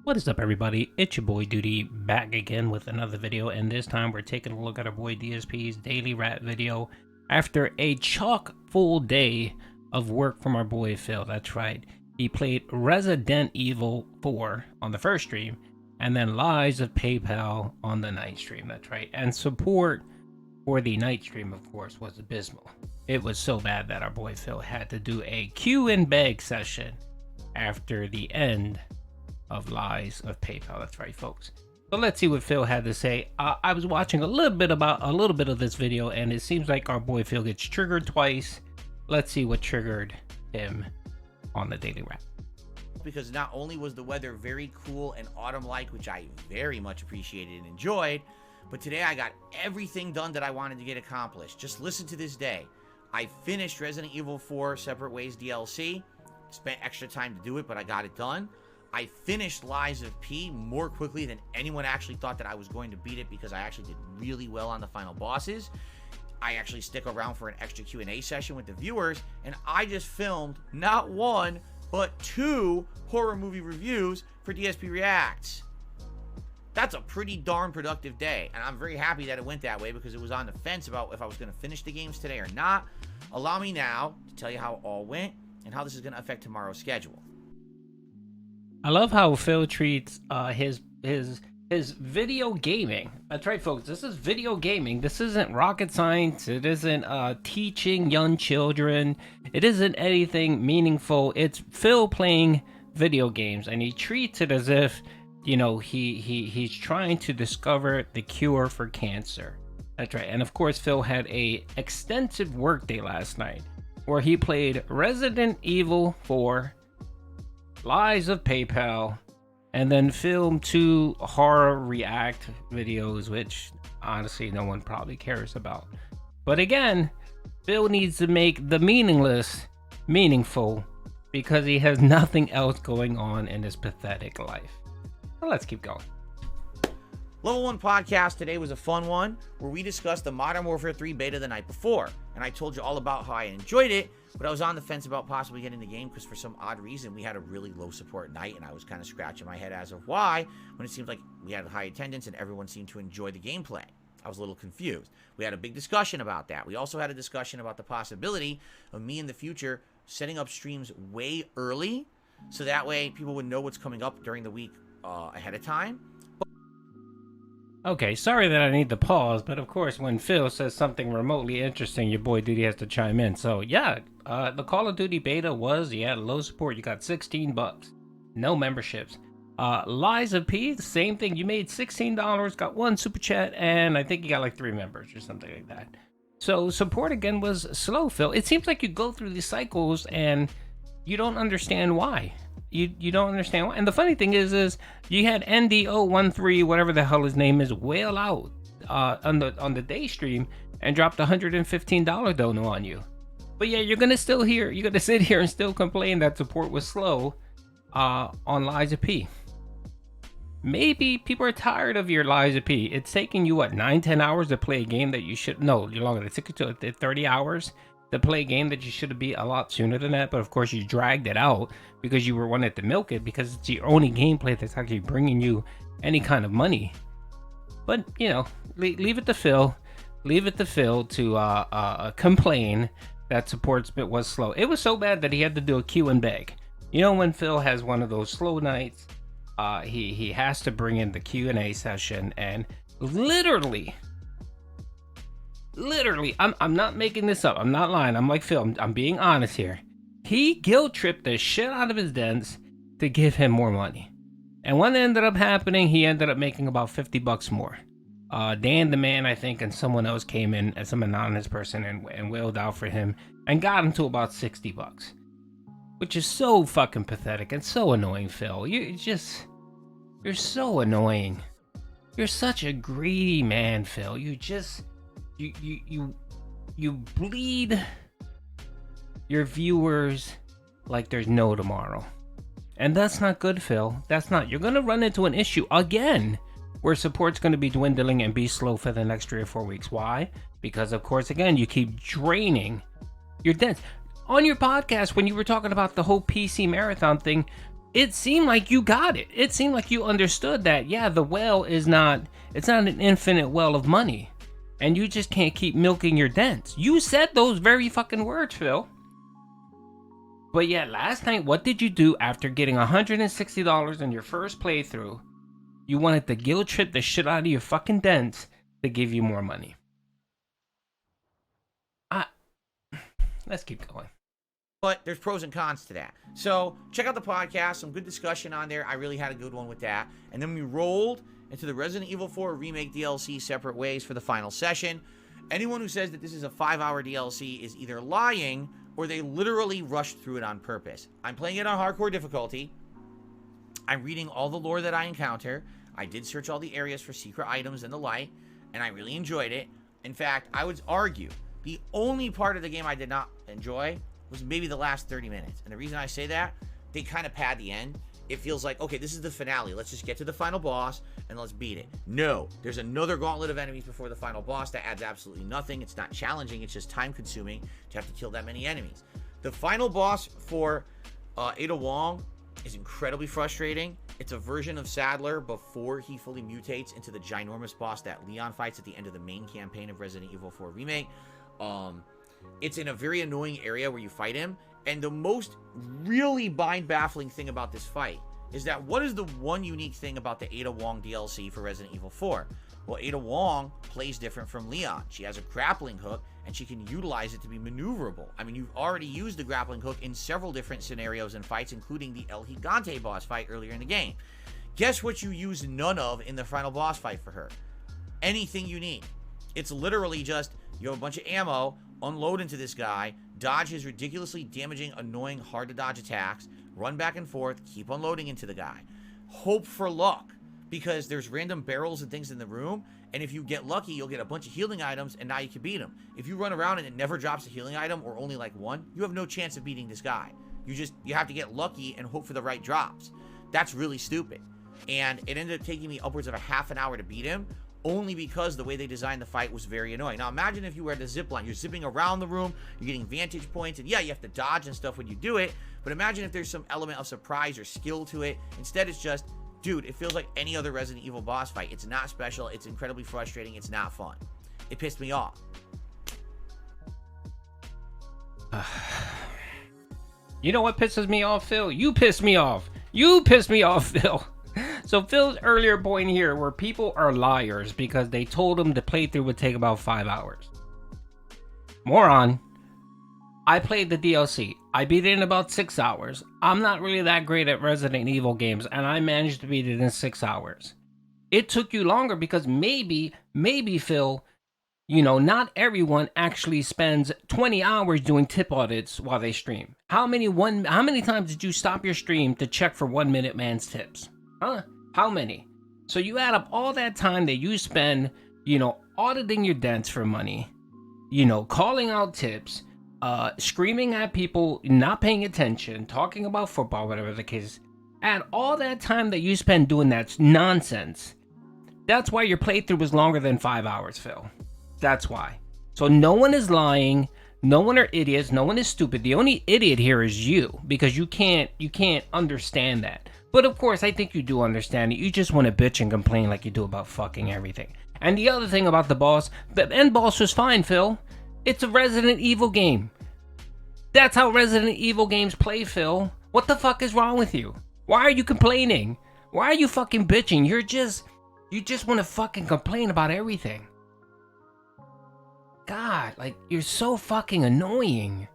What is up, everybody? It's your boy Duty back again with another video, and this time we're taking a look at our boy DSP's daily rap video after a chock full day of work from our boy Phil. That's right, he played Resi-Dent Evil 4 on the first stream and then Lies of PayPal on the night stream. That's right, and support for the night stream, of course, was abysmal. It was so bad that our boy Phil had to do a Q and beg session after the end of Lies of PayPal. That's right, folks. So let's see what Phil had to say. I was watching a little bit of this video, and it seems like our boy Phil gets triggered twice. Let's see what triggered him on the daily rap. Because not only was the weather very cool and autumn-like, which I very much appreciated and enjoyed, but today I got everything done that I wanted to get accomplished. Just listen to this day. I finished Resident Evil 4 Separate Ways DLC. Spent extra time to do it, but I got it done. I finished Lies of P more quickly than anyone actually thought that I was going to beat it, because I actually did really well on the final bosses. I actually stick around for an extra Q&A session with the viewers, and I just filmed not one, but 2 horror movie reviews for DSP Reacts. That's a pretty darn productive day, and I'm very happy that it went that way, because it was on the fence about if I was going to finish the games today or not. Allow me now to tell you how it all went and how this is going to affect tomorrow's schedule. I love how Phil treats his video gaming. That's right, folks. This is video gaming. This isn't rocket science. It isn't teaching young children. It isn't anything meaningful. It's Phil playing video games, and he treats it as if, you know, he's trying to discover the cure for cancer. That's right. And of course, Phil had a extensive workday last night where he played Resident Evil 4, Lies of PayPal, and then filmed 2 horror react videos, which honestly no one probably cares about. But again, Phil needs to make the meaningless meaningful, because he has nothing else going on in his pathetic life. So let's keep going. Level 1 podcast today was a fun one, where we discussed the Modern Warfare 3 beta the night before, and I told you all about how I enjoyed it, but I was on the fence about possibly getting the game because for some odd reason we had a really low support night, and I was kind of scratching my head as of why, when it seemed like we had high attendance and everyone seemed to enjoy the gameplay. I was a little confused. We had a big discussion about that. We also had a discussion about the possibility of me in the future setting up streams way early, so that way people would know what's coming up during the week ahead of time. Okay, sorry that I need to pause, but of course when Phil says something remotely interesting, your boy Duty has to chime in. So yeah, the Call of Duty beta was, low support. You got $16, no memberships. Lies of P, the same thing. You made $16, got 1 super chat, and I think you got like 3 members or something like that. So support again was slow, Phil. It seems like you go through these cycles and you don't understand why. You don't understand why. And the funny thing is you had NDO13, whatever the hell his name is, wail out on the day stream and dropped $115 dono on you. But yeah, you're gonna sit here and still complain that support was slow on Lies of P. Maybe people are tired of your Lies of P. It's taking you what, 9-10 hours to play a game that you should, no, you're longer. It took you to 30 hours to play a game that you should be a lot sooner than that. But of course you dragged it out because you were wanting to milk it, because it's the only gameplay that's actually bringing you any kind of money. But you know, leave it to Phil. Leave it to Phil to complain that support was slow. It was so bad that he had to do a Q and beg. You know, when Phil has one of those slow nights, he has to bring in the Q&A session, and literally, I'm not making this up. I'm not lying. I'm like Phil. I'm being honest here. He guilt tripped the shit out of his dents to give him more money. And what ended up happening, he ended up making about $50 more. Dan the man, I think, and someone else came in as some anonymous person and wailed out for him and got him to about $60. Which is so fucking pathetic and so annoying, Phil. You're so annoying. You're such a greedy man, Phil. You bleed your viewers like there's no tomorrow. And that's not good, Phil. That's not. You're gonna run into an issue again where support's gonna be dwindling and be slow for the next 3 or 4 weeks. Why? Because of course, again, you keep draining your dents. On your podcast, when you were talking about the whole PC marathon thing, it seemed like you got it. It seemed like you understood that, yeah, the well is not, it's not an infinite well of money. And you just can't keep milking your dents. You said those very fucking words, Phil. But yeah, last night, what did you do after getting $160 in your first playthrough? You wanted to guilt trip the shit out of your fucking dents to give you more money. Let's keep going. But there's pros and cons to that. So check out the podcast, some good discussion on there. I really had a good one with that. And then we rolled into the Resident Evil 4 Remake DLC separate ways for the final session. Anyone who says that this is a 5-hour DLC is either lying or they literally rushed through it on purpose. I'm playing it on hardcore difficulty. I'm reading all the lore that I encounter. I did search all the areas for secret items and the like, and I really enjoyed it. In fact, I would argue the only part of the game I did not enjoy was maybe the last 30 minutes. And the reason I say that, they kind of pad the end. It feels like, okay, this is the finale. Let's just get to the final boss and let's beat it. No, there's another gauntlet of enemies before the final boss that adds absolutely nothing. It's not challenging. It's just time consuming to have to kill that many enemies. The final boss for Ada Wong is incredibly frustrating. It's a version of Sadler before he fully mutates into the ginormous boss that Leon fights at the end of the main campaign of Resident Evil 4 Remake. It's in a very annoying area where you fight him. And the most really mind-baffling thing about this fight is that what is the one unique thing about the Ada Wong DLC for Resident Evil 4? Well, Ada Wong plays different from Leon. She has a grappling hook, and she can utilize it to be maneuverable. I mean, you've already used the grappling hook in several different scenarios and fights, including the El Gigante boss fight earlier in the game. Guess what you used none of in the final boss fight for her? Anything unique. It's literally just, you have a bunch of ammo, unload into this guy, dodge his ridiculously damaging, annoying, hard to dodge attacks, run back and forth, keep unloading into the guy. Hope for luck, because there's random barrels and things in the room, and if you get lucky, you'll get a bunch of healing items, and now you can beat him. If you run around and it never drops a healing item, or only like one, you have no chance of beating this guy. You have to get lucky and hope for the right drops. That's really stupid. And it ended up taking me upwards of a half an hour to beat him, only because the way they designed the fight was very annoying. Now imagine if you were at a zip line, you're zipping around the room, you're getting vantage points, and yeah, you have to dodge and stuff when you do it, but imagine if there's some element of surprise or skill to it. Instead, it's just, dude, it feels like any other Resident Evil boss fight. It's not special, it's incredibly frustrating, it's not fun. It pissed me off. You know what pisses me off, Phil? You piss me off. You piss me off, Phil. So Phil's earlier point here where people are liars because they told him the playthrough would take about 5 hours. Moron. I played the DLC. I beat it in about 6 hours. I'm not really that great at Resident Evil games, and I managed to beat it in 6 hours. It took you longer because maybe Phil, you know, not everyone actually spends 20 hours doing tip audits while they stream. How many times did you stop your stream to check for 1 Minute Man's tips? Huh? How many? So you add up all that time that you spend, you know, auditing your dents for money, you know, calling out tips, screaming at people, not paying attention, talking about football, whatever the case is. Add all that time that you spend doing that nonsense. That's why your playthrough was longer than 5 hours, Phil. That's why. So no one is lying. No one are idiots. No one is stupid. The only idiot here is you, because you can't understand that. But of course, I think you do understand it. You just want to bitch and complain like you do about fucking everything. And the other thing about the boss, the end boss was fine, Phil. It's a Resident Evil game. That's how Resident Evil games play, Phil. What the fuck is wrong with you? Why are you complaining? Why are you fucking bitching? You just want to fucking complain about everything. God, like, you're so fucking annoying.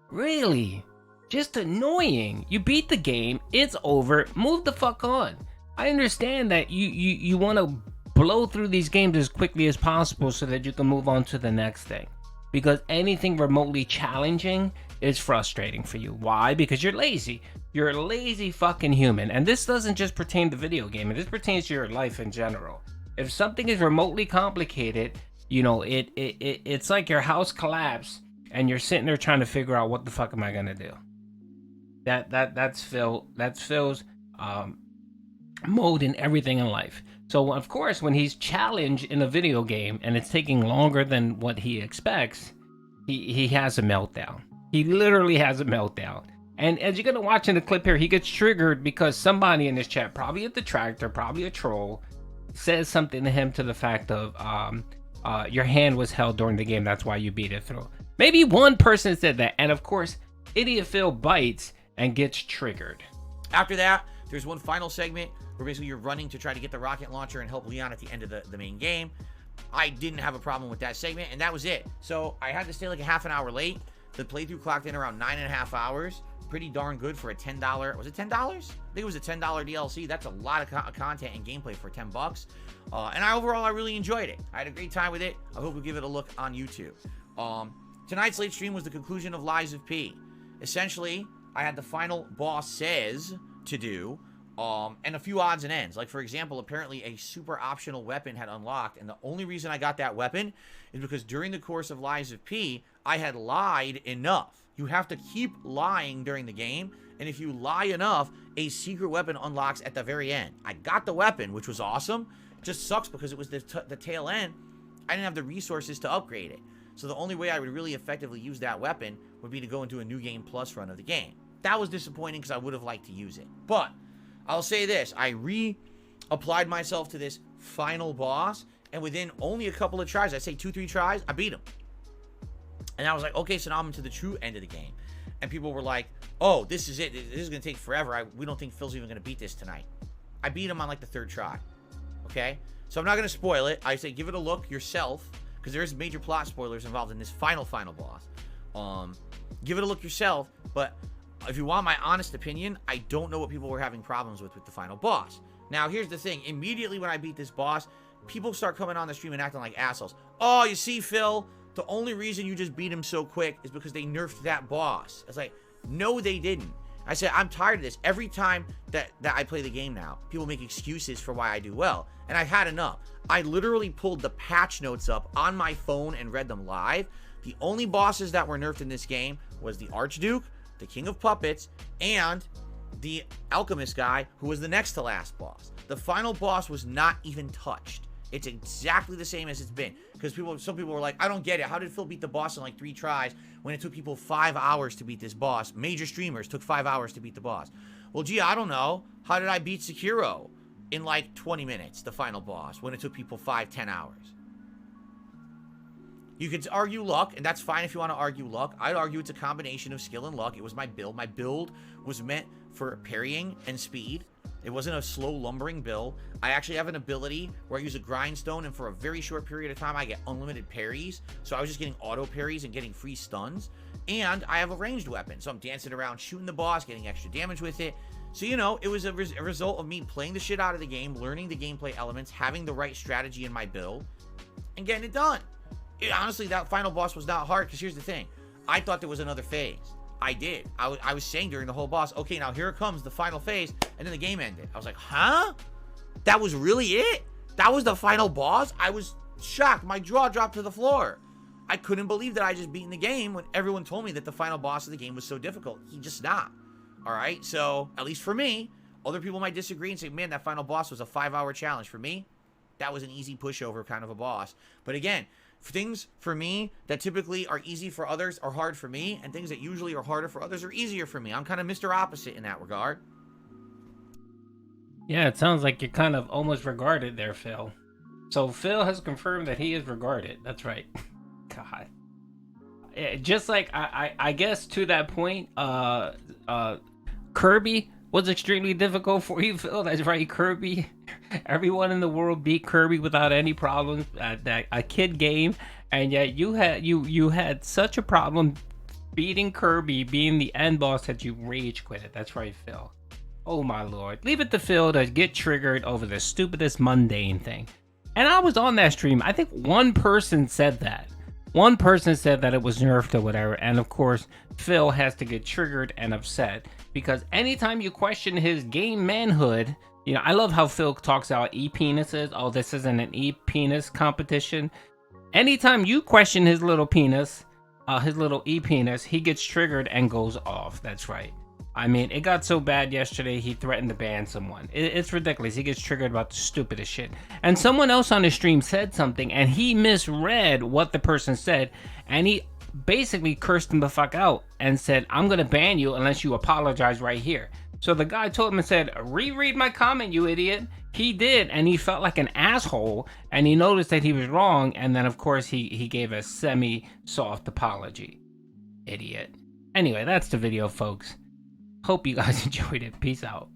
Really? Just annoying. You beat the game, it's over, move the fuck on. I understand that you want to blow through these games as quickly as possible so that you can move on to the next thing. Because anything remotely challenging is frustrating for you. Why? Because you're lazy. You're a lazy fucking human. And this doesn't just pertain to video gaming, this pertains to your life in general. If something is remotely complicated, you know, it's like your house collapsed and you're sitting there trying to figure out what the fuck am I gonna do. That's Phil's mode in everything in life. So of course, when he's challenged in a video game and it's taking longer than what he expects, he has a meltdown. He literally has a meltdown. And as you're gonna watch in the clip here, he gets triggered because somebody in this chat, probably a detractor, probably a troll, says something to him to the fact of your hand was held during the game, that's why you beat it through. Maybe one person said that, and of course, Idiot Phil bites and gets triggered. After that, there's one final segment where basically you're running to try to get the rocket launcher and help Leon at the end of the main game. I didn't have a problem with that segment, and that was it. So I had to stay like a half an hour late. The playthrough clocked in around 9.5 hours. Pretty darn good for a $10. Was it $10? I think it was a $10 DLC. That's a lot of content and gameplay for $10. And overall, I really enjoyed it. I had a great time with it. I hope you'll give it a look on YouTube. Tonight's late stream was the conclusion of Lies of P. Essentially, I had the final boss says to do, and a few odds and ends. Like, for example, apparently a super optional weapon had unlocked, and the only reason I got that weapon is because during the course of Lies of P, I had lied enough. You have to keep lying during the game, and if you lie enough, a secret weapon unlocks at the very end. I got the weapon, which was awesome. It just sucks because it was the tail end. I didn't have the resources to upgrade it. So the only way I would really effectively use that weapon would be to go into a New Game Plus run of the game. That was disappointing because I would have liked to use it. But I'll say this, I applied myself to this final boss, and within only a couple of tries, I'd say 2-3 tries, I beat him. And I was like, okay, so now I'm into the true end of the game. And people were like, oh, this is it. This is going to take forever. We don't think Phil's even going to beat this tonight. I beat him on like the 3rd try. Okay? So I'm not going to spoil it. I say give it a look yourself, because there's major plot spoilers involved in this final boss. Give it a look yourself, but if you want my honest opinion, I don't know what people were having problems with the final boss. Now, here's the thing. Immediately when I beat this boss, people start coming on the stream and acting like assholes. Oh, you see, Phil, the only reason you just beat him so quick is because they nerfed that boss. It's like, no, they didn't. I said, I'm tired of this. Every time that I play the game now, people make excuses for why I do well. And I've had enough. I literally pulled the patch notes up on my phone and read them live. The only bosses that were nerfed in this game was the Archduke, the King of Puppets, and the Alchemist guy, who was the next to last boss. The final boss was not even touched. It's exactly the same as it's been. Because some people were like, I don't get it. How did Phil beat the boss in like 3 tries when it took people 5 hours to beat this boss? Major streamers took 5 hours to beat the boss. Well, gee, I don't know. How did I beat Sekiro in like 20 minutes, the final boss, when it took people 5-10 hours? You could argue luck, and that's fine if you want to argue luck. I'd argue it's a combination of skill and luck. It was my build. My build was meant for parrying and speed. It wasn't a slow lumbering build. I actually have an ability where I use a grindstone, and for a very short period of time, I get unlimited parries. So I was just getting auto parries and getting free stuns. And I have a ranged weapon, so I'm dancing around, shooting the boss, getting extra damage with it. So, you know, it was a result of me playing the shit out of the game, learning the gameplay elements, having the right strategy in my build, and getting it done. Honestly, that final boss was not hard, because here's the thing. I thought there was another phase. I did. I was saying during the whole boss, okay, now here it comes, the final phase, and then the game ended. I was like, huh? That was really it? That was the final boss? I was shocked. My jaw dropped to the floor. I couldn't believe that I just beaten the game when everyone told me that the final boss of the game was so difficult. He just not. All right? So, at least for me, other people might disagree and say, man, that final boss was a 5-hour challenge. For me, that was an easy pushover kind of a boss. But again, things for me that typically are easy for others are hard for me, and things that usually are harder for others are easier for me. I'm kind of Mr. Opposite in that regard. Yeah, it sounds like you're kind of almost regarded there, Phil. So Phil has confirmed that he is regarded. That's right. God. Yeah, just like I guess to that point, Kirby was extremely difficult for you, Phil. That's right, Kirby. Everyone in the world beat Kirby without any problems at that a kid game, and yet you had such a problem beating Kirby, being the end boss, that you rage quit it. That's right, Phil. Oh my lord. Leave it to Phil to get triggered over the stupidest mundane thing. And I was on that stream. I think one person said that. One person said that it was nerfed or whatever, and of course, Phil has to get triggered and upset because anytime you question his game manhood, you know, I love how Phil talks about e-penises. Oh, this isn't an e-penis competition. Anytime you question his little penis, his little e-penis, he gets triggered and goes off. That's right. I mean, it got so bad yesterday, he threatened to ban someone. It's ridiculous. He gets triggered about the stupidest shit. And someone else on the stream said something, and he misread what the person said, and he basically cursed him the fuck out and said, I'm gonna ban you unless you apologize right here. So the guy told him and said, reread my comment, you idiot. He did, and he felt like an asshole, and he noticed that he was wrong, and then of course he gave a semi-soft apology. Idiot. Anyway, that's the video, folks. Hope you guys enjoyed it. Peace out.